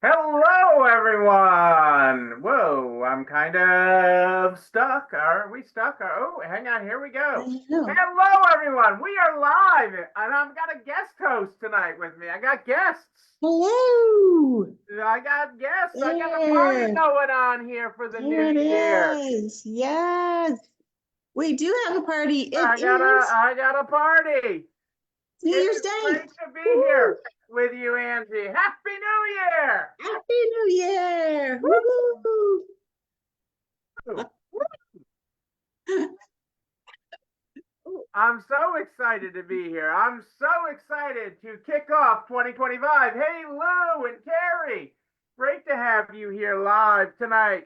Hello, everyone. Whoa, I'm kind of stuck. Are we stuck? Oh, hang on. Here we I go. don't know. Hello, everyone. We are live, and I've got a guest host tonight with me. I got guests. Hello. I got guests. I got a party There. going on here for the There new it year. is. Yes. We do have a party. It I got a, is I got a party. New It Year's is Day. great to be Woohoo. here with you, Angie. Happy New Year! Happy New Year. Woo. Woo! I'm so excited to be here. I'm so excited to kick off 2025. Hey, Lou and Carrie, great to have you here live tonight.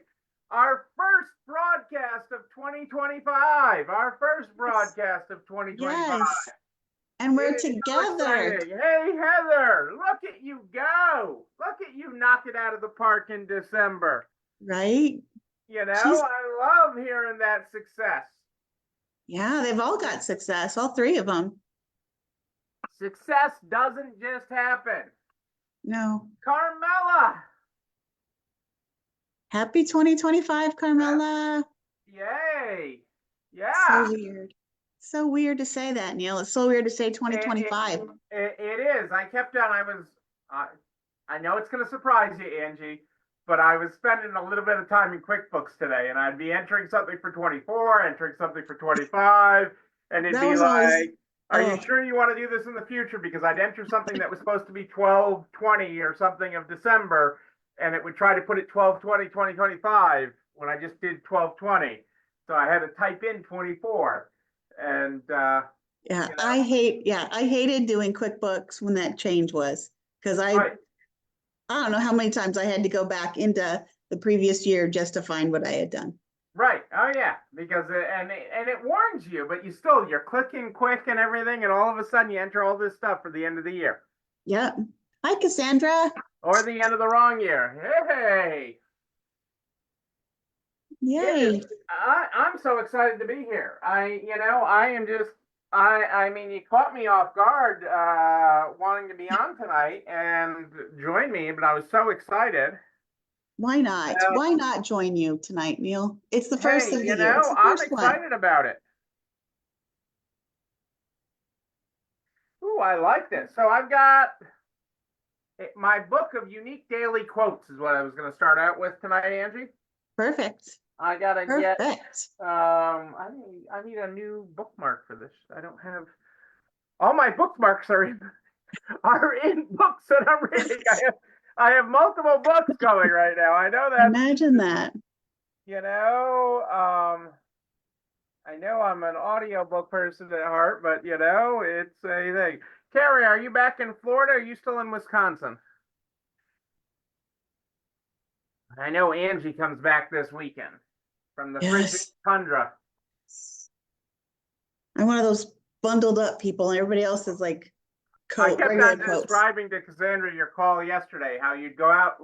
Our first broadcast of 2025. Our first broadcast of 2025. Yes. And we're It is so together, exciting. Hey, Heather, look at you go. Look at you knock it out of the park in December. right? You know, She's, I love hearing that success. yeah, they've all got success, all three of them. Success doesn't just happen. No. Carmela. Happy 2025, Carmela. Yay. Yeah. So weird. So weird to say that, Neil. It's so weird to say It, 2025. it is. I kept on. I know it's going to surprise you, Angie, but I was spending a little bit of time in QuickBooks today, and I'd be entering something for 24, entering something for 25, and it'd That be was always, like, are you oh, sure you want to do this in the future? Because I'd enter something that was supposed to be 12/20 or something of December, and it would try to put it 12/20/2025 when I just did 12/20. So I had to type in 24. And yeah, you know, I hated doing QuickBooks when that change was because right, I don't know how many times I had to go back into the previous year just to find what I had done. right. Oh yeah, because it warns you, but you're clicking quick and everything, and all of a sudden you enter all this stuff for the end of the year Yep. Hi, Cassandra. or the end of the wrong year. Hey, it is. Yay. I'm so excited to be here. I am just. I mean, you caught me off guard, wanting to be on tonight and join me, but I was so excited. Why not? Uh, Why not join you tonight, Neil? It's the first hey, of the year. It's the I'm first one. excited about it. Ooh, I like this. So I've got my book of unique daily quotes is what I was going to start out with tonight, Angie. Perfect. I gotta get. Perfect. I need a new bookmark for this. I don't have all my bookmarks are in books that I'm reading. I have multiple books going right now. I know that. Imagine that. You know, I know I'm an audiobook person at heart, but it's a thing. Carrie, are you back in Florida? Or are you still in Wisconsin? I know Angie comes back this weekend from the frigid Yes. tundra. I'm one of those bundled up people, and everybody else is like I kept regular on coats. describing to Cassandra your call yesterday how you'd go out.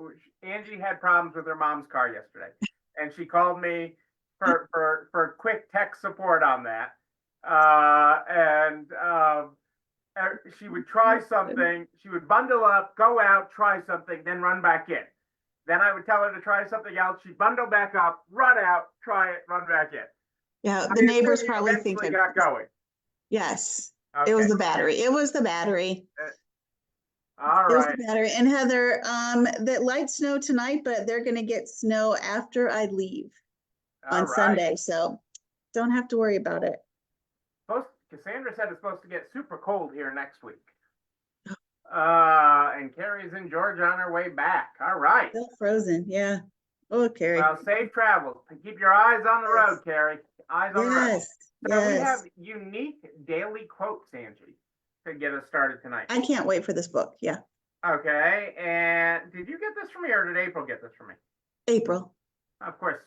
Angie had problems with her mom's car yesterday, and she called me for quick tech support on that. And she would try something. She would bundle up, go out, try something, then run back in. Then I would tell her to try something else. She'd bundle back up, run out, try it, run back in. Yeah, I the neighbors assume you probably think eventually I'm, got going. yes, Okay. it was the battery. It was the battery. All It was right. the battery. And Heather, that light snow tonight, but they're gonna get snow after I leave All on right. Sunday, so don't have to worry about it. Cassandra said it's supposed to get super cold here next week. And Carrie's in Georgia on her way back. All right. Still frozen, yeah. Oh, Carrie. Well, safe travels. Keep your eyes on the road, Carrie. Eyes on the road. Yes, So we have yes. unique daily quotes, Angie, to get us started tonight. I can't wait for this book. Yeah, Okay. And did you get this from me or did April get this from me? April. Of course.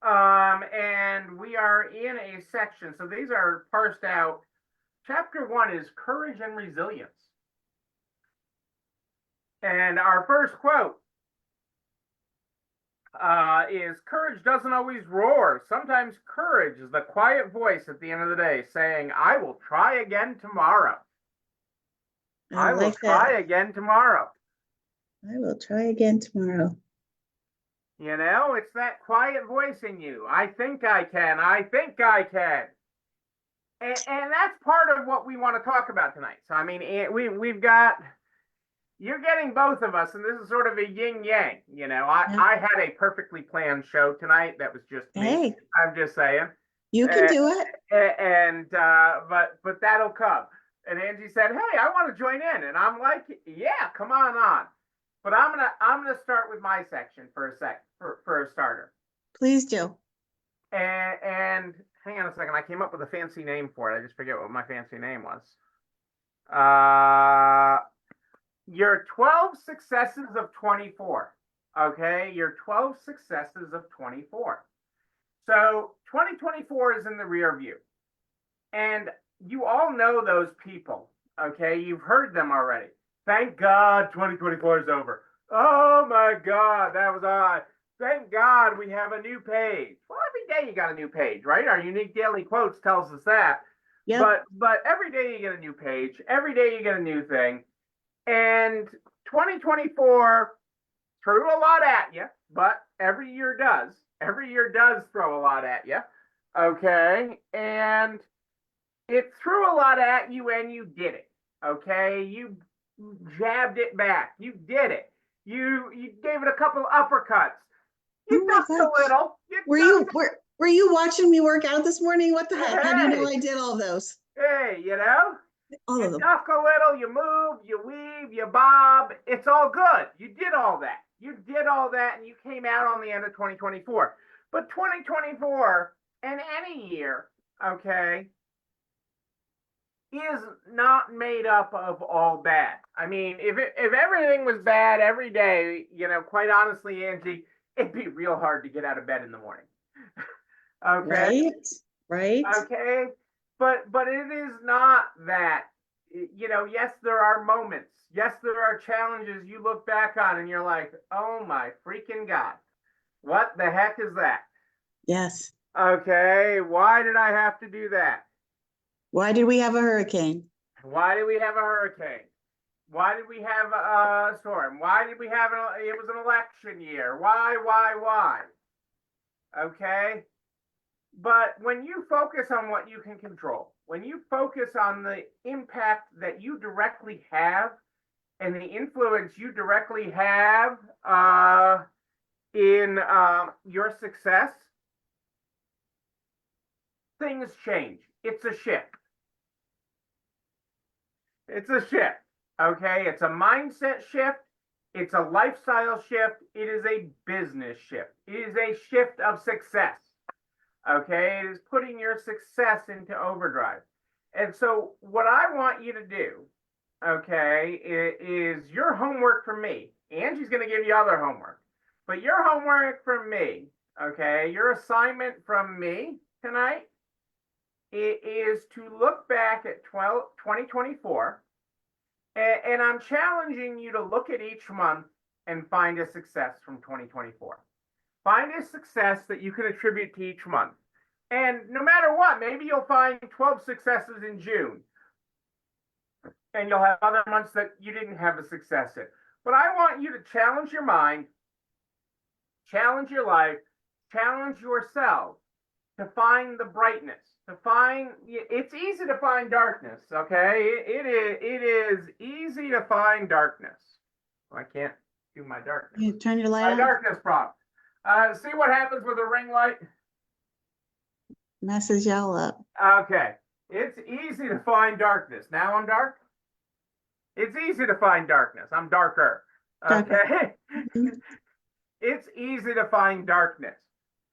And we are in a section. So these are parsed out. Chapter 1 is courage and resilience. And our first quote is courage doesn't always roar. Sometimes courage is the quiet voice at the end of the day saying, I will try again tomorrow. I will like try that. again tomorrow. I will try again tomorrow. You know, it's that quiet voice in you. I think I can. I think I can. And that's part of what we want to talk about tonight. So, I mean, we've got, you're getting both of us, and this is sort of a yin yang. You know, Yeah. I had a perfectly planned show tonight. That was just me. Hey, I'm just saying. you can do it. But that'll come. And Angie said, "Hey, I want to join in," and I'm like, "Yeah, come on." But I'm gonna start with my section for a starter. Please do. And hang on a second, I came up with a fancy name for it. I just forget what my fancy name was. Your 12 successes of 24. Okay, your 12 successes of 24. So 2024 is in the rear view. And you all know those people, okay? You've heard them already. Thank God 2024 is over. Oh my God, that was odd. Thank God we have a new page. Well, every day you got a new page, right? Our unique daily quotes tells us that. Yeah. But every day you get a new page. Every day you get a new thing. And 2024 threw a lot at you, but every year does. Every year does throw a lot at you. Okay? And it threw a lot at you and you did it. Okay? You jabbed it back. You did it. You gave it a couple uppercuts. You ducked a little. Were you watching me work out this morning? What the heck? How do you know I did all those? Hey, you know? All of You them. duck a little, you move, you weave, you bob. It's all good. You did all that. You did all that and you came out on the end of 2024. But 2024 and any year, okay, is not made up of all bad. I mean, if everything was bad every day, you know, quite honestly, Angie, it'd be real hard to get out of bed in the morning. Okay. Right. Okay. But it is not that. You know, yes, there are moments. Yes, there are challenges you look back on and you're like, oh my freaking God, what the heck is that? Yes. Okay, why did I have to do that? Why did we have a hurricane? Why did we have a hurricane? Why did we have a storm? Why did we have it was an election year? Why? Okay? But when you focus on what you can control, when you focus on the impact that you directly have and the influence you directly have in your success, things change. It's a shift. It's a shift. Okay? It's a mindset shift. It's a lifestyle shift. It is a business shift. It is a shift of success. Okay, it is putting your success into overdrive. And so what I want you to do, okay, is your homework from me. Angie's going to give you other homework. But your homework from me, okay, your assignment from me tonight is to look back at 2024. And I'm challenging you to look at each month and find a success from 2024. Find a success that you can attribute to each month. And no matter what, maybe you'll find 12 successes in June. And you'll have other months that you didn't have a success in. But I want you to challenge your mind, challenge your life, challenge yourself to find the brightness. It's easy to find darkness, okay? It is easy to find darkness. Oh, I can't do my darkness. You turn your light My on. darkness prompt. See what happens with a ring light? Messes y'all up. Okay. It's easy to find darkness. Now I'm dark? It's easy to find darkness. I'm darker. Okay. It's easy to find darkness.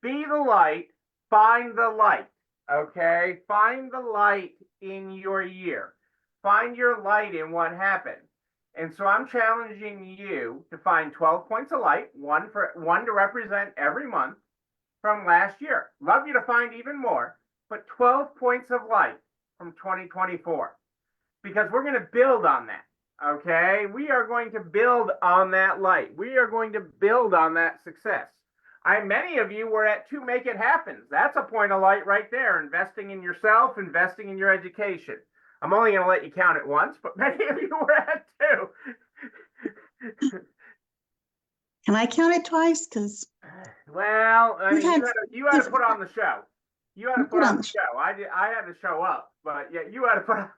Be the light. Find the light. Okay. Find the light in your year. Find your light in what happened. And so I'm challenging you to find 12 points of light, one to represent every month from last year. Love you to find even more, but 12 points of light from 2024, because we're going to build on that. Okay. We are going to build on that light. We are going to build on that success. Many of you were at 2 Make It Happens. That's a point of light right there. Investing in yourself, investing in your education. I'm only going to let you count it once, but many of you were at 2. Can I count it twice? Because Well, I we've mean, had you had to put on the show. You had to put on the sh- show. I had to show up, but yeah, you had to put on,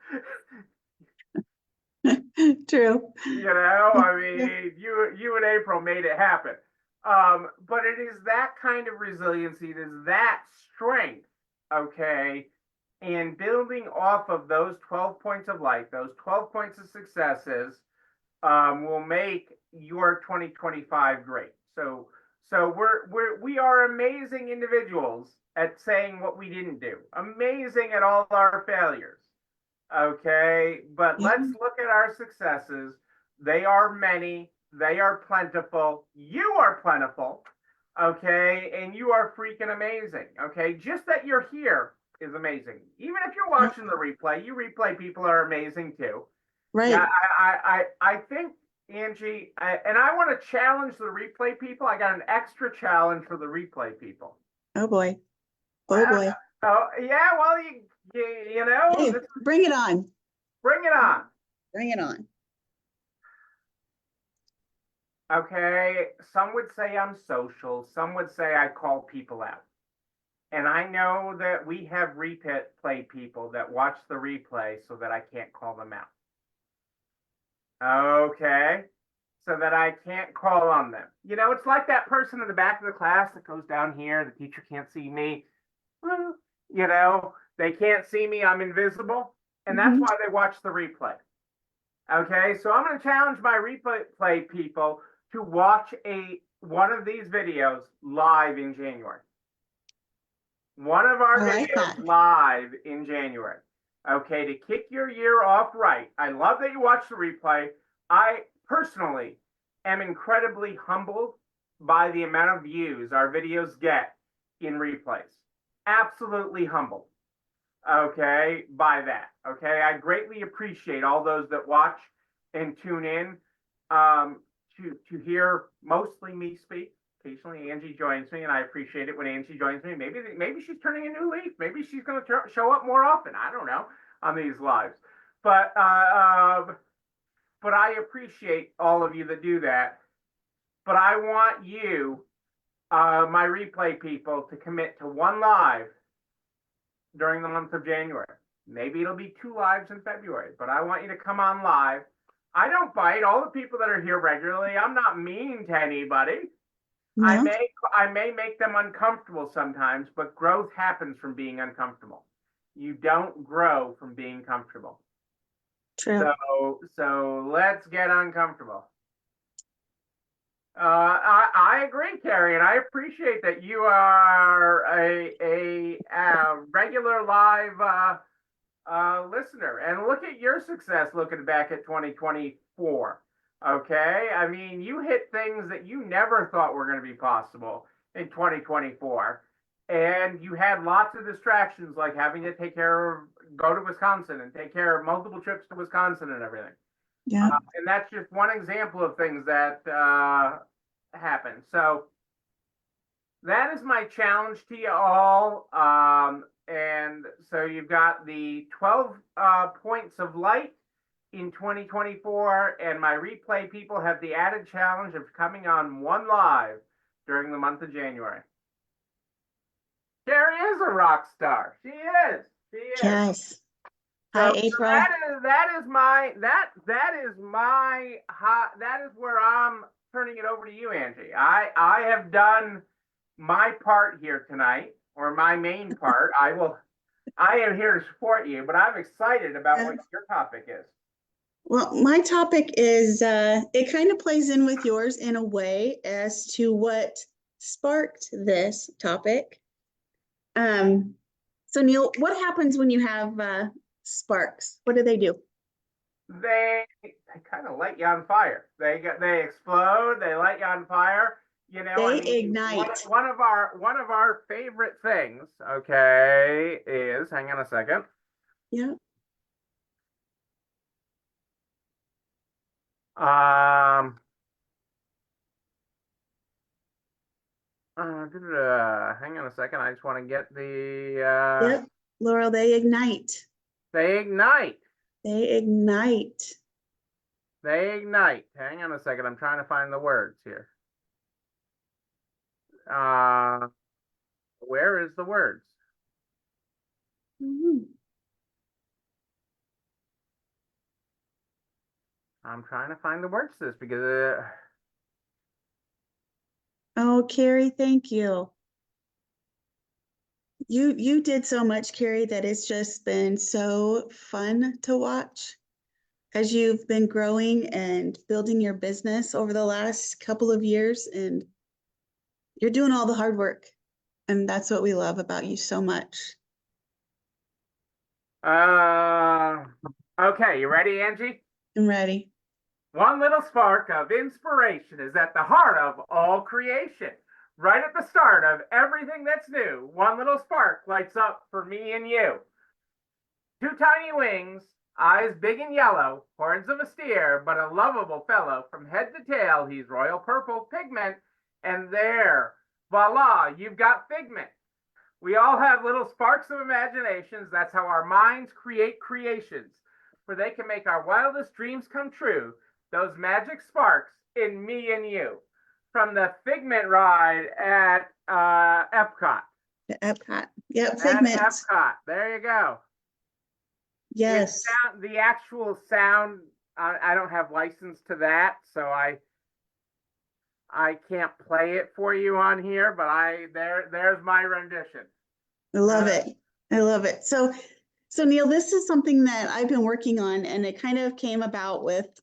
True. you know, I Yeah. mean, you and April made it happen. But it is that kind of resiliency, it is that strength, okay, and building off of those 12 points of light, those 12 points of successes, will make your 2025 great. So we are amazing individuals at saying what we didn't do, amazing at all our failures. Okay, but Yeah. let's look at our successes. They are many, they are plentiful. You are plentiful, okay, and you are freaking amazing. Okay, just that you're here is amazing. Even if you're watching the replay, you replay people are amazing too. Yeah, Right. I think Angie, and I want to challenge the replay people. I got an extra challenge for the replay people. Oh boy. Oh boy. Oh yeah, well you know, Hey, bring it on. bring it on. Bring it on. Okay, some would say I'm social. Some would say I call people out. And I know that we have replay people that watch the replay so that I can't call them out. Okay, so that I can't call on them. You know, it's like that person in the back of the class that goes down here. The teacher can't see me. Well, you know, they can't see me. I'm invisible. And that's why they watch the replay. Okay, so I'm going to challenge my replay people to watch one of these videos live in January. One of our I like videos that. live in January. Okay, to kick your year off right. I love that you watch the replay. I personally am incredibly humbled by the amount of views our videos get in replays. Absolutely humbled. Okay, by that. Okay, I greatly appreciate all those that watch and tune in to hear mostly me speak. Occasionally Angie joins me, and I appreciate it when Angie joins me. Maybe she's turning a new leaf. Maybe she's going to show up more often. I don't know on these lives, but I appreciate all of you that do that. But I want you, my replay people, to commit to one live during the month of January. Maybe it'll be 2 lives in February, but I want you to come on live. I don't bite. All the people that are here regularly, I'm not mean to anybody. No? I may make them uncomfortable sometimes, but growth happens from being uncomfortable. You don't grow from being comfortable. True. So let's get uncomfortable. I agree, Carrie, and I appreciate that you are a regular live listener. And look at your success looking back at 2024. Okay, I mean, you hit things that you never thought were going to be possible in 2024, and you had lots of distractions like having to go to Wisconsin and take care of multiple trips to Wisconsin and everything. Yeah. And that's just one example of things that happen. So that is my challenge to you all. And so you've got the 12 points of light in 2024, and my replay people have the added challenge of coming on one live during the month of January. Carrie is a rock star. She is. She is. Yes. So, Hi, April. that is where I'm turning it over to you, Angie. I have done my part here tonight, or my main part. I am here to support you, but I'm excited about what your topic is. Well, my topic is, it kind of plays in with yours in a way as to what sparked this topic. So Neil, what happens when you have sparks? What do they do? They kind of light you on fire. They explode. They light you on fire. You know, They ignite. One of our favorite things, okay, is, hang on a second. Yeah. Hang on a second. I just want to get the Yep, Laurel, they ignite. They ignite. They ignite. They ignite. Hang on a second. I'm trying to find the words here. Where is the words? Mhm. I'm trying to find the words to this because Oh, Carrie, thank you. You did so much, Carrie, that it's just been so fun to watch as you've been growing and building your business over the last couple of years, and you're doing all the hard work. And that's what we love about you so much. okay, you ready, Angie? I'm ready. One little spark of inspiration is at the heart of all creation. Right at the start of everything that's new, one little spark lights up for me and you. Two tiny wings, eyes big and yellow, horns of a steer, but a lovable fellow. From head to tail, he's royal purple pigment. And there, voila, you've got Figment. We all have little sparks of imaginations. That's how our minds create creations, for they can make our wildest dreams come true. Those magic sparks in me and you. From the Figment ride at Epcot. The Epcot. Yep, At Figment. Epcot. There you go. Yes. The actual sound, I don't have license to that, so I can't play it for you on here, but there's my rendition. I love it. I love it. So Neil, this is something that I've been working on, and it kind of came about with,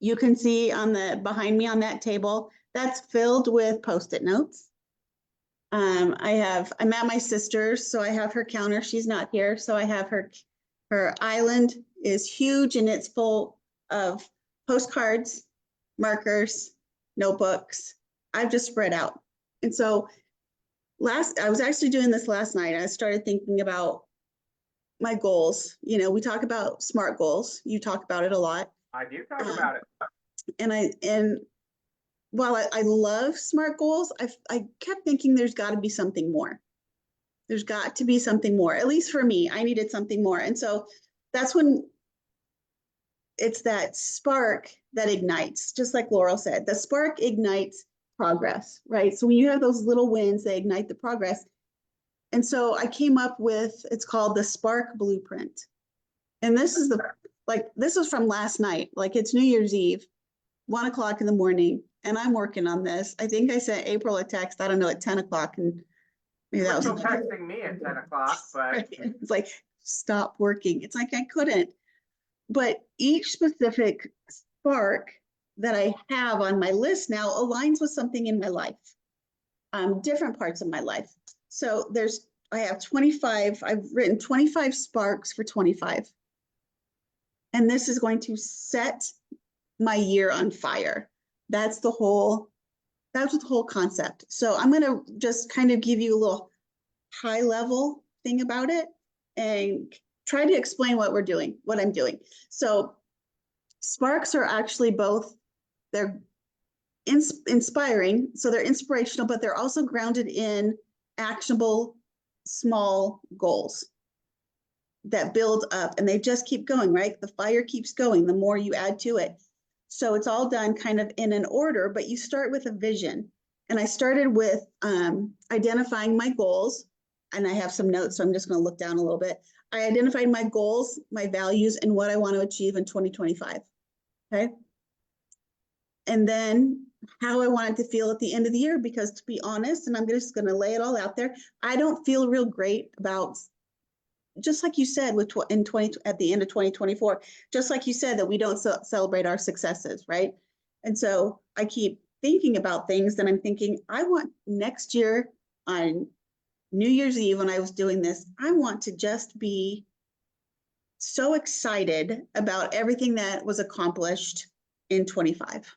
you can see on the behind me on that table, that's filled with Post-it notes. I'm at my sister's, so I have her counter. She's not here, so I have her island is huge, and it's full of postcards, markers, notebooks. I've just spread out. And so I was actually doing this last night. I started thinking about my goals. You know, we talk about SMART goals. You talk about it a lot. I do talk about it. And while I love SMART goals, I kept thinking there's got to be something more. There's got to be something more. At least for me, I needed something more. And so that's when it's that spark that ignites, just like Laurel said, the spark ignites progress, right? So when you have those little wins, they ignite the progress. And so I came up with, it's called the Spark Blueprint. And this is this was from last night. Like, it's New Year's Eve, 1 o'clock in the morning, and I'm working on this. I think I sent April a text, I don't know, at 10 o'clock, and maybe that was still texting me at 10 o'clock, but it's like, stop working. It's like I couldn't. But each specific spark that I have on my list now aligns with something in my life, different parts of my life. So I have 25, I've written 25 sparks for 25. And this is going to set my year on fire. That's the whole concept. So I'm going to just kind of give you a little high level thing about it and try to explain what I'm doing. So sparks are actually they're inspiring. So they're inspirational, but they're also grounded in actionable small goals that build up, and they just keep going, right? The fire keeps going the more you add to it. So it's all done kind of in an order, but you start with a vision. And I started with identifying my goals, and I have some notes, so I'm just going to look down a little bit. I identified my goals, my values, and what I want to achieve in 2025. Okay. And then how I wanted to feel at the end of the year, because to be honest, and I'm just going to lay it all out there, I don't feel real great about, just like you said, at the end of 2024, just like you said, that we don't celebrate our successes, right? And so I keep thinking about things, and I'm thinking, I want next year on New Year's Eve, when I was doing this, I want to just be so excited about everything that was accomplished in 25.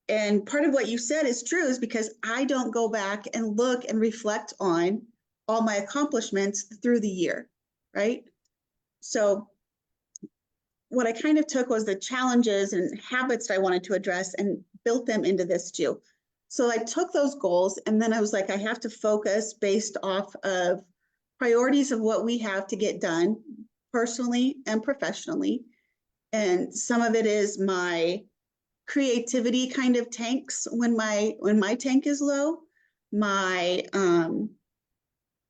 And part of what you said is true, is because I don't go back and look and reflect on all my accomplishments through the year, right? So what I kind of took was the challenges and habits that I wanted to address and built them into this too. So I took those goals, and then I was like, I have to focus based off of priorities of what we have to get done personally and professionally. And some of it is my creativity kind of tanks when my tank is low.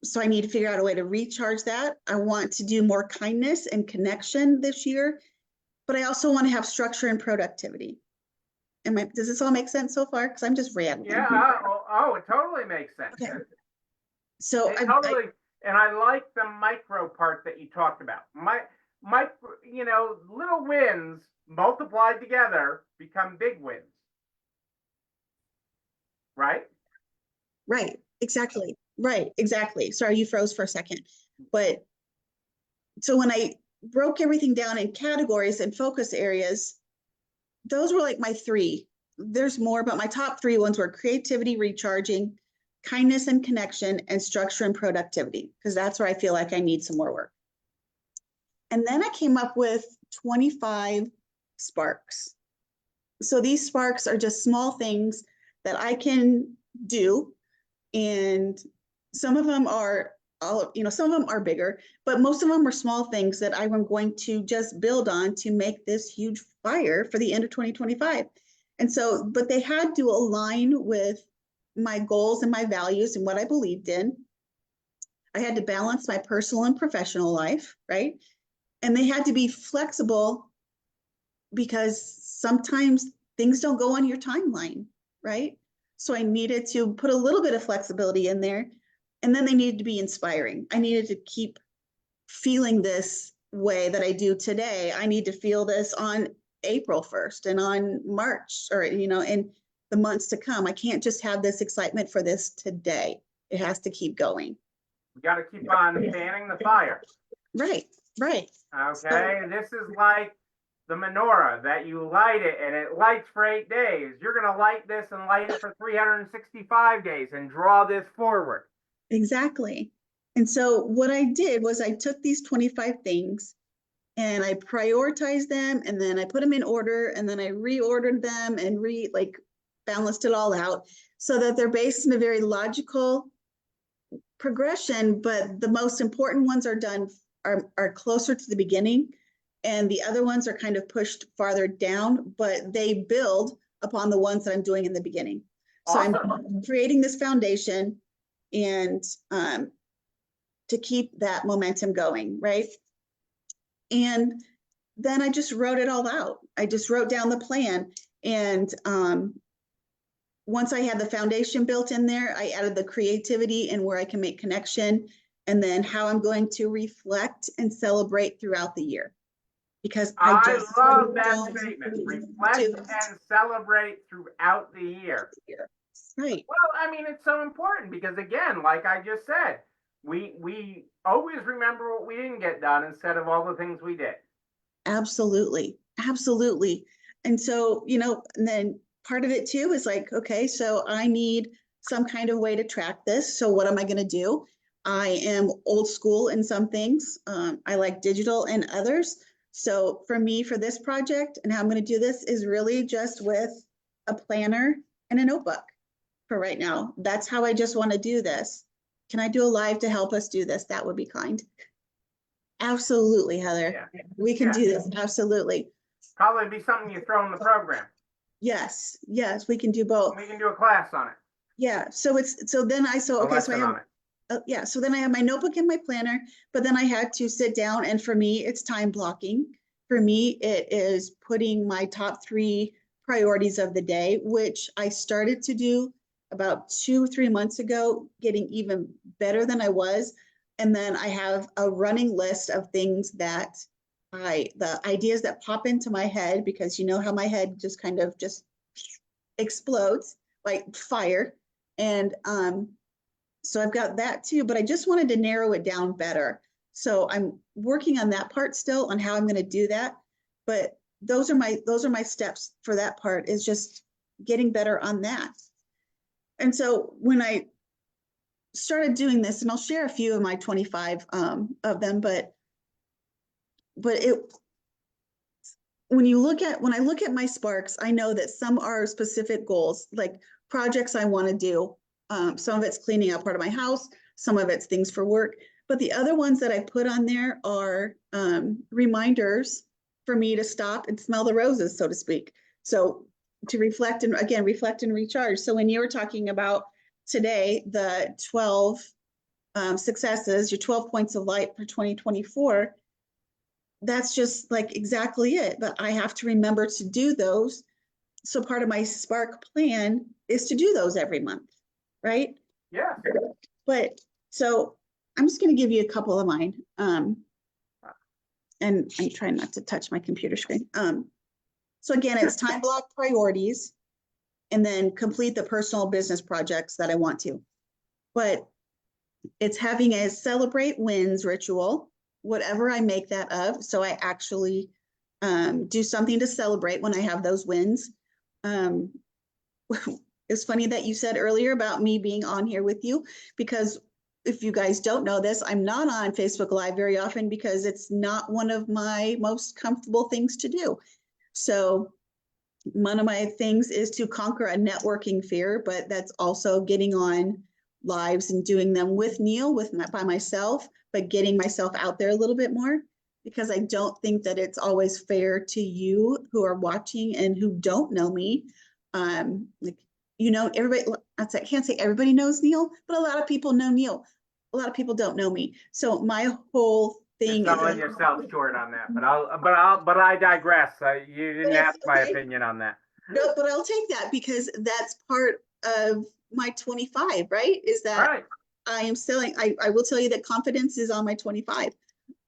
So I need to figure out a way to recharge that. I want to do more kindness and connection this year, but I also want to have structure and productivity. Does this all make sense so far? Because I'm just rambling. Yeah. It totally makes sense. Okay. So and I like the micro part that you talked about. Little wins multiplied together become big wins. Right? Right. Exactly. Right. Exactly. Sorry, you froze for a second. But so when I broke everything down in categories and focus areas, those were like my three. There's more, but my top three ones were creativity, recharging, kindness and connection, and structure and productivity, because that's where I feel like I need some more work. And then I came up with 25 sparks. So these sparks are just small things that I can do. And some of them are some of them are bigger, but most of them are small things that I am going to just build on to make this huge fire for the end of 2025. And so, but they had to align with my goals and my values and what I believed in. I had to balance my personal and professional life, right? And they had to be flexible because sometimes things don't go on your timeline, right? So I needed to put a little bit of flexibility in there. And then they needed to be inspiring. I needed to keep feeling this way that I do today. I need to feel this on April 1st and on March, or, in the months to come. I can't just have this excitement for this today. It has to keep going. We got to keep on fanning the fire. Right. Okay. So, this is like the menorah that you light it and it lights for 8 days. You're going to light this and light it for 365 days and draw this forward. Exactly. And so what I did was I took these 25 things and I prioritized them, and then I put them in order, and then I reordered them and balanced it all out so that they're based in a very logical progression, but the most important ones are closer to the beginning, and the other ones are kind of pushed farther down, but they build upon the ones that I'm doing in the beginning. Awesome. So I'm creating this foundation and to keep that momentum going, right? And then I just wrote it all out. I just wrote down the plan. And once I had the foundation built in there, I added the creativity and where I can make connection, and then how I'm going to reflect and celebrate throughout the year. Because I love that statement. Reflect and celebrate throughout the year. Right. Well, it's so important because, again, like I just said, we always remember what we didn't get done instead of all the things we did. Absolutely. And so, and then part of it too is like, okay, so I need some kind of way to track this. So what am I going to do? I am old school in some things. I like digital in others. So for me, for this project and how I'm going to do this is really just with a planner and a notebook for right now. That's how I just want to do this. Can I do a live to help us do this? That would be kind. Absolutely, Heather. Yeah. We can do this. Absolutely. Probably be something you throw in the program. Yes, we can do both. We can do a class on it. Yeah. So then I have my notebook and my planner, but then I had to sit down, and for me, it's time blocking. For me, it is putting my top 3 priorities of the day, which I started to do about 2 or 3 months ago, getting even better than I was. And then I have a running list of things that the ideas that pop into my head, because you know how my head just kind of just explodes like fire. And so I've got that too, but I just wanted to narrow it down better. So I'm working on that part still on how I'm going to do that. But those are my steps for that part, is just getting better on that. And so when I started doing this, and I'll share a few of my 25 of them, but when I look at my sparks, I know that some are specific goals, like projects I want to do. Some of it's cleaning out part of my house, some of it's things for work, but the other ones that I put on there are reminders for me to stop and smell the roses, so to speak. So to reflect and again, reflect and recharge. So when you were talking about today, the 12 successes, your 12 points of light for 2024, that's just like exactly it. But I have to remember to do those. So part of my Spark plan is to do those every month, right? Yeah. But so I'm just going to give you a couple of mine. And I'm trying not to touch my computer screen. So again, it's time block priorities and then complete the personal business projects that I want to. But it's having a celebrate wins ritual, whatever I make that of. So I actually do something to celebrate when I have those wins. It's funny that you said earlier about me being on here with you, because if you guys don't know this, I'm not on Facebook Live very often because it's not one of my most comfortable things to do. So one of my things is to conquer a networking fear, but that's also getting on lives and doing them with Neil, by myself, but getting myself out there a little bit more, because I don't think that it's always fair to you who are watching and who don't know me. Like, you know, everybody, I can't say everybody knows Neil, but a lot of people know Neil. A lot of people don't know me. So my whole thing You're selling yourself short on that, but I digress. You didn't ask my opinion on that. No, but I'll take that because that's part of my 25, right? Is that Right. I am selling, I will tell you that confidence is on my 25.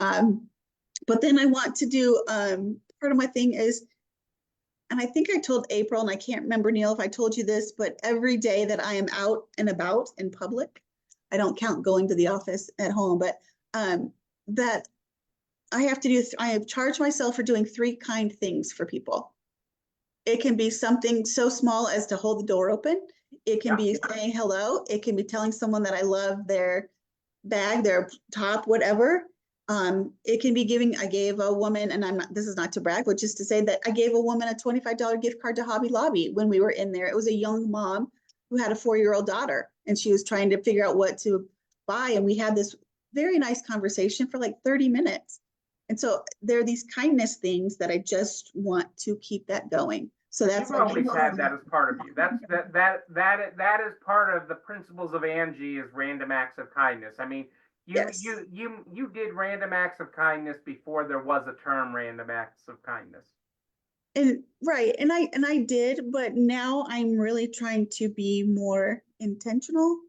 But then I want to do, part of my thing is, and I think I told April, and I can't remember, Neil, if I told you this, but every day that I am out and about in public, I don't count going to the office at home, but that I have to do, I have charged myself for doing 3 kind things for people. It can be something so small as to hold the door open. It can be saying hello. It can be telling someone that I love their bag, their top, whatever. It can be giving, I gave a woman, and I'm not, this is not to brag, but just to say that I gave a woman a $25 gift card to Hobby Lobby when we were in there. It was a young mom who had a 4-year-old daughter, and she was trying to figure out what to buy. And we had this very nice conversation for like 30 minutes. And so there are these kindness things that I just want to keep that going. So that's You've always had that as part of you. That is part of the principles of Angie, is random acts of kindness. I mean, you did random acts of kindness before there was a term random acts of kindness. And right, and I did, but now I'm really trying to be more intentional,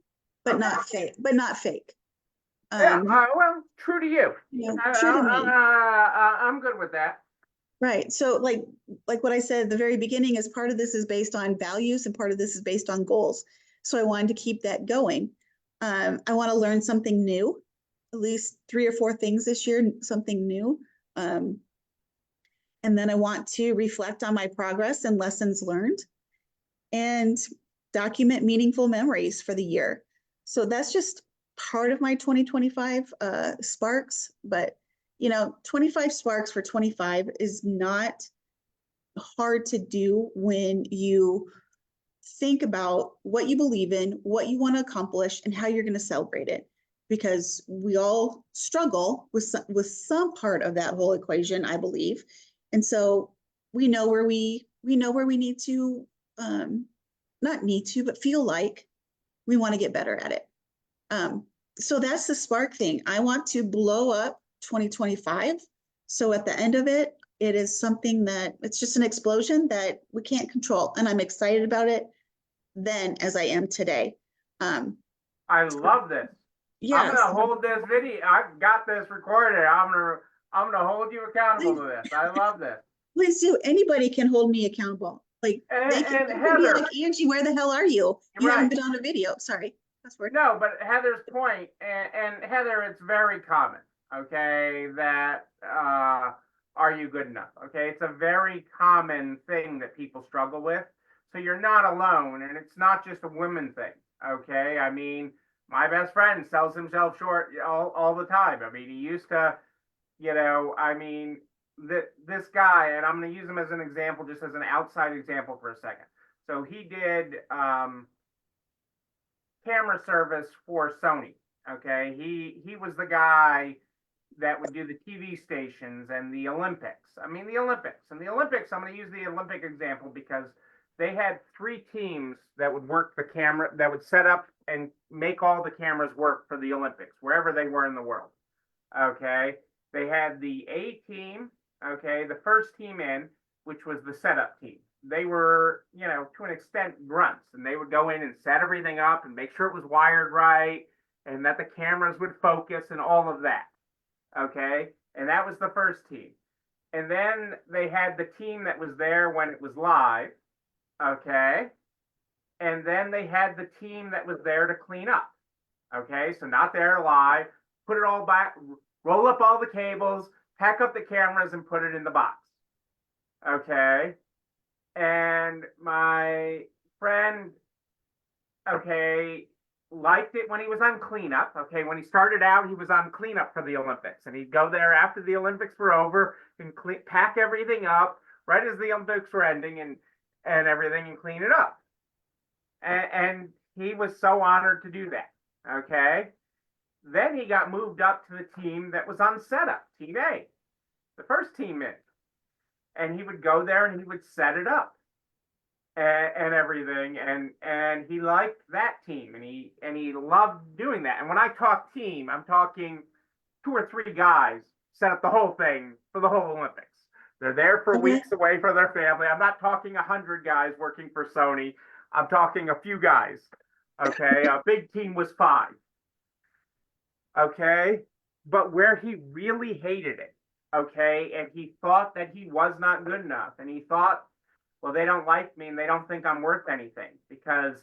but not fake. Yeah, well, true to you. True to me. I'm good with that. Right. So like what I said at the very beginning is part of this is based on values and part of this is based on goals. So I wanted to keep that going. I want to learn something new, at least 3 or 4 things this year, something new. And then I want to reflect on my progress and lessons learned and document meaningful memories for the year. So that's just part of my 2025 sparks, but 25 sparks for 25 is not hard to do when you think about what you believe in, what you want to accomplish, and how you're going to celebrate it. Because we all struggle with some part of that whole equation, I believe. And so we know where we need to, not need to, but feel like we want to get better at it. So that's the spark thing. I want to blow up 2025. So at the end of it, it is something that it's just an explosion that we can't control. And I'm excited about it then as I am today. I love this. Yes. I'm gonna hold this video. I've got this recorded. I'm gonna hold you accountable to this. I love this. Please do. Anybody can hold me accountable. Like they can be like, Angie, where the hell are you? You haven't been on a video. Sorry. No, but Heather's point, and Heather, it's very common, okay, that are you good enough? Okay, it's a very common thing that people struggle with. So you're not alone, and it's not just a women thing, okay? I mean, my best friend sells himself short all the time. I mean, he used to, I mean, this guy, and I'm going to use him as an example, just as an outside example for a second. So he did camera service for Sony. Okay, he was the guy that would do the TV stations and the Olympics. I mean, the Olympics. I'm going to use the Olympic example because they had 3 teams that would work the camera, that would set up and make all the cameras work for the Olympics, wherever they were in the world. Okay. They had the A team, okay, the first team in, which was the setup team. They were, to an extent, grunts, and they would go in and set everything up and make sure it was wired right and that the cameras would focus and all of that. Okay. And that was the first team. And then they had the team that was there when it was live. Okay. And then they had the team that was there to clean up. Okay. So not there live, put it all back, roll up all the cables, pack up the cameras, and put it in the box. Okay. And my friend, okay, liked it when he was on cleanup. Okay. When he started out, he was on cleanup for the Olympics, and he'd go there after the Olympics were over and pack everything up right as the Olympics were ending and everything and clean it up. And he was so honored to do that. Okay. Then he got moved up to the team that was on setup, Team A, the first team in. And he would go there and he would set it up and everything. And he liked that team, and he loved doing that. And when I talk team, I'm talking 2 or 3 guys set up the whole thing for the whole Olympics. They're there for weeks away from their family. I'm not talking 100 guys working for Sony. I'm talking a few guys. Okay. A big team was 5. Okay. But where he really hated it, okay, and he thought that he was not good enough, and he thought, well, they don't like me and they don't think I'm worth anything, because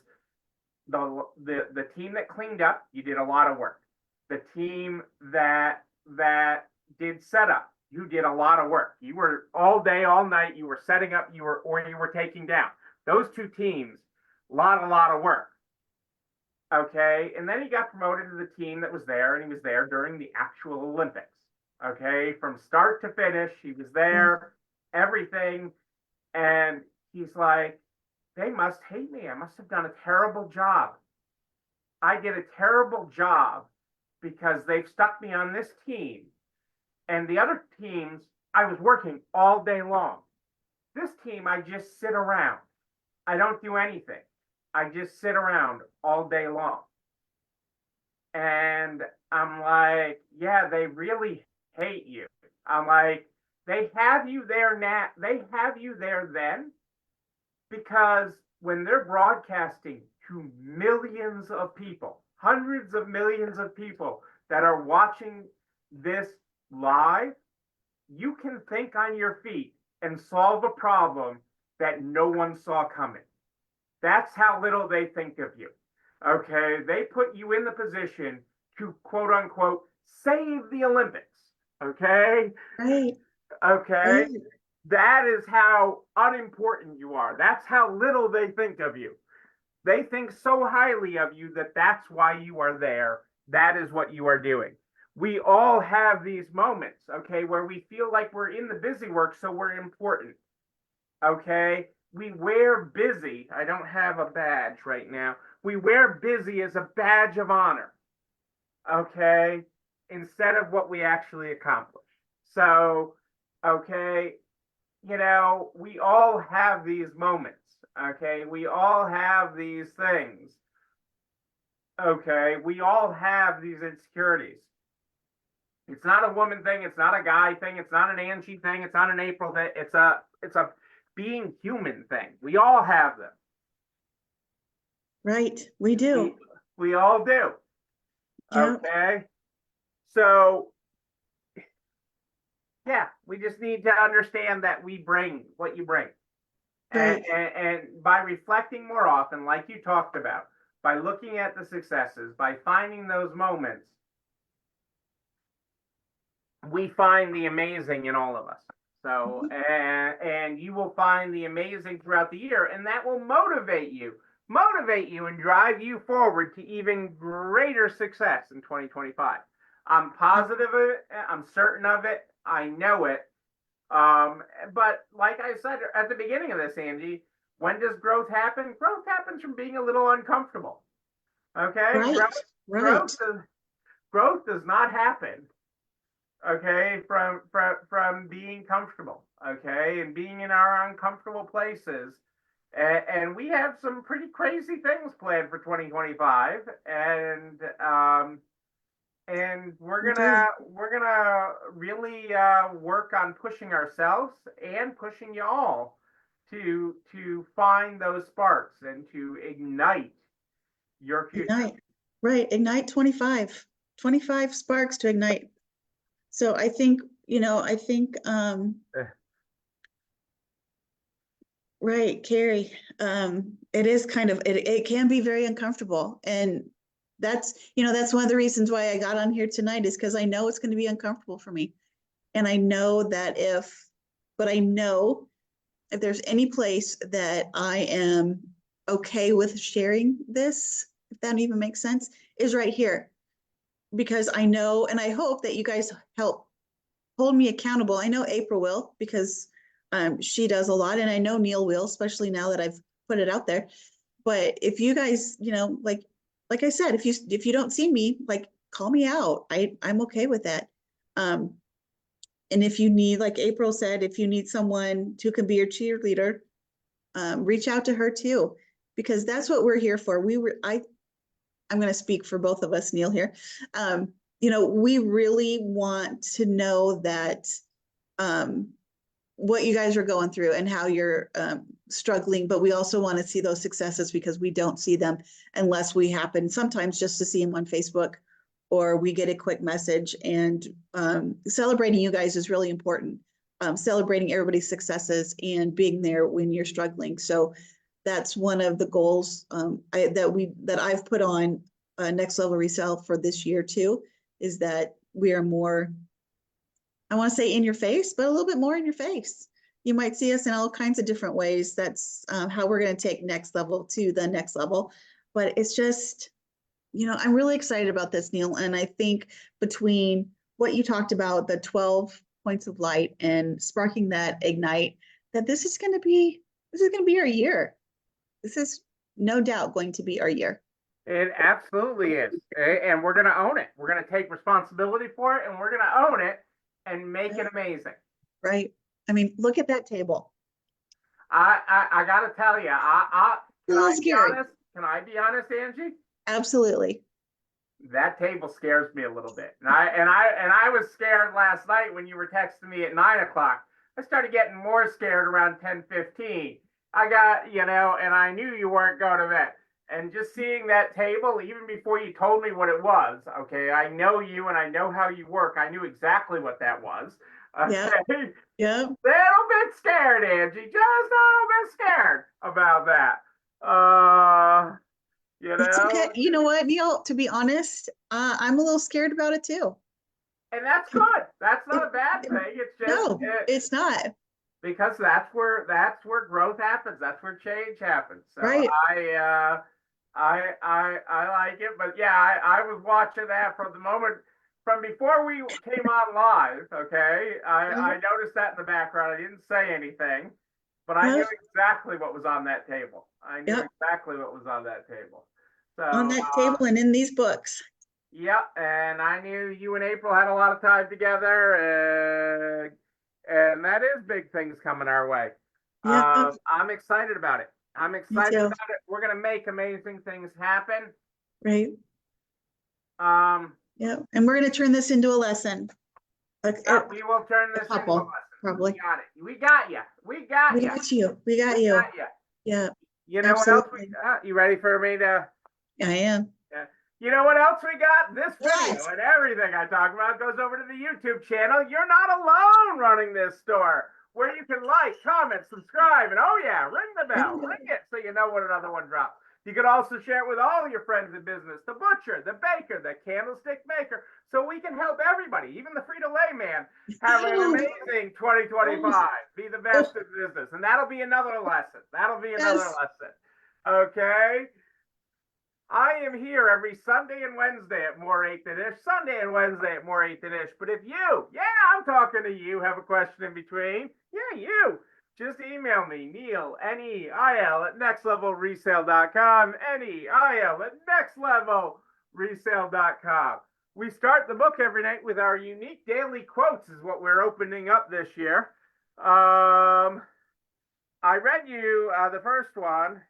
the team that cleaned up, you did a lot of work. The team that did setup, you did a lot of work. You were all day, all night, you were setting up, you were taking down. Those 2 teams, a lot of work. Okay. And then he got promoted to the team that was there, and he was there during the actual Olympics. Okay. From start to finish, he was there, everything. And he's like, they must hate me. I must have done a terrible job. I did a terrible job because they've stuck me on this team. And the other teams, I was working all day long. This team, I just sit around. I don't do anything. I just sit around all day long. And I'm like, yeah, they really hate you. I'm like, they have you there now. They have you there then, because when they're broadcasting to millions of people, hundreds of millions of people that are watching this live, you can think on your feet and solve a problem that no one saw coming. That's how little they think of you. Okay. They put you in the position to, quote unquote, save the Olympics. Okay. Right. Okay. Right. That is how unimportant you are. That's how little they think of you. They think so highly of you that that's why you are there. That is what you are doing. We all have these moments, okay, where we feel like we're in the busy work, so we're important. Okay. We wear busy. I don't have a badge right now. We wear busy as a badge of honor. Okay. Instead of what we actually accomplish. So, okay, we all have these moments. Okay. We all have these things. Okay. We all have these insecurities. It's not a woman thing. It's not a guy thing. It's not an Angie thing. It's not an April thing. It's a being human thing. We all have them. Right. We do. We all do. Yep. Okay. So, yeah, we just need to understand that we bring what you bring. Right. And by reflecting more often, like you talked about, by looking at the successes, by finding those moments, we find the amazing in all of us. So, and you will find the amazing throughout the year, and that will motivate you and drive you forward to even greater success in 2025. I'm positive of it. I'm certain of it. I know it. But like I said at the beginning of this, Angie, when does growth happen? Growth happens from being a little uncomfortable. Okay. Right. Growth does not happen. Okay, from being comfortable, okay, and being in our uncomfortable places And we have some pretty crazy things planned for 2025, and we're gonna really work on pushing ourselves and pushing y'all to find those sparks and to ignite your future. Ignite, right, ignite 25 sparks to ignite. So I think, right, Carrie, it is kind of, it can be very uncomfortable. And that's one of the reasons why I got on here tonight, is because I know it's going to be uncomfortable for me. And I know that if there's any place that I am okay with sharing this, if that even makes sense, is right here. Because I know, and I hope that you guys help hold me accountable. I know April will, because she does a lot, and I know Neil will, especially now that I've put it out there. But if you guys, like I said, if you don't see me, like, call me out. I'm okay with that. And if you need, like April said, if you need someone who can be your cheerleader, reach out to her too, because that's what we're here for. I'm going to speak for both of us, Neil, here. We really want to know that what you guys are going through and how you're struggling, but we also want to see those successes, because we don't see them unless we happen sometimes just to see them on Facebook, or we get a quick message. And celebrating you guys is really important. Celebrating everybody's successes and being there when you're struggling. So that's one of the goals that I've put on Next Level Resale for this year too, is that we are more, I want to say in your face, but a little bit more in your face. You might see us in all kinds of different ways. That's how we're going to take Next Level to the next level. But it's just, I'm really excited about this, Neil. And I think between what you talked about, the 12 points of light and sparking that ignite, that this is going to be our year. This is no doubt going to be our year. It absolutely is. And we're going to own it. We're going to take responsibility for it, and we're going to own it and make it amazing. Right. I mean, look at that table. I got to tell you, can I be honest, Angie? Absolutely. That table scares me a little bit. And I was scared last night when you were texting me at 9 o'clock. I started getting more scared around 10:15. I got, and I knew you weren't going to bed. And just seeing that table, even before you told me what it was, okay, I know you and I know how you work. I knew exactly what that was. Yeah. Yeah. Little bit scared, Angie. Just a little bit scared about that. It's okay. You know what, Neil? To be honest, I'm a little scared about it too. And that's good. That's not a bad thing. It's just no, it's not. Because that's where growth happens. That's where change happens. So right. I like it, but yeah, I was watching that from the moment from before we came on live. Okay, I noticed that in the background. I didn't say anything, but I knew exactly what was on that table. I knew exactly what was on that table. So on that table and in these books. Yeah, and I knew you and April had a lot of time together, and that is big things coming our way. Yeah. I'm excited about it. I'm excited about it. We're gonna make amazing things happen. Right. Yeah, and we're gonna turn this into a lesson. We will turn this into a lesson. Probably. We got it. We got you. We got you. We got you. Yeah. You know absolutely. What else you ready for me to? I am. Yeah. You know what else we got? This video and everything I talk about goes over to the YouTube channel. You're not alone running this store, where you can like, comment, subscribe, and ring the bell. Ring it so you know when another one drops. You can also share it with all your friends in business, the butcher, the baker, the candlestick maker, so we can help everybody, even the Frito-Lay man, have an amazing 2025. Be the best in business. And that'll be another lesson. Lesson. Okay? I am here every Sunday and Wednesday at More 8 Than Ish. Sunday and Wednesday at More 8 Than Ish. But if you, I'm talking to you, have a question in between, you, just email me, Neil, Neil, at nextlevelresale.com, Neil at nextlevelresale.com. We start the book every night with our unique daily quotes is what we're opening up this year. I read you the first one.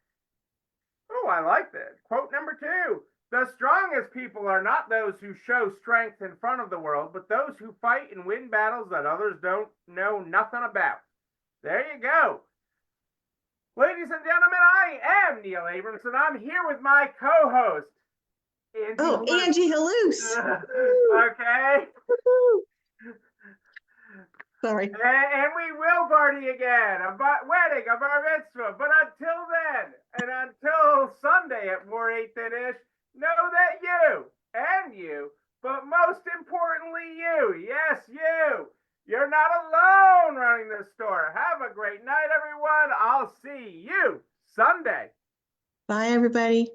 Oh, I like this. Quote number 2. The strongest people are not those who show strength in front of the world, but those who fight and win battles that others don't know nothing about. There you go. Ladies and gentlemen, I am Neil Abramson. I'm here with my co-host, Angie. Oh, Halloos. Angie Halloos. Okay. Sorry. And we will party again, a wedding, a bar mitzvah. But until then, and until Sunday at more 8 than ish, know that you, but most importantly you, yes, you're not alone running the store. Have a great night, everyone. I'll see you Sunday. Bye, everybody.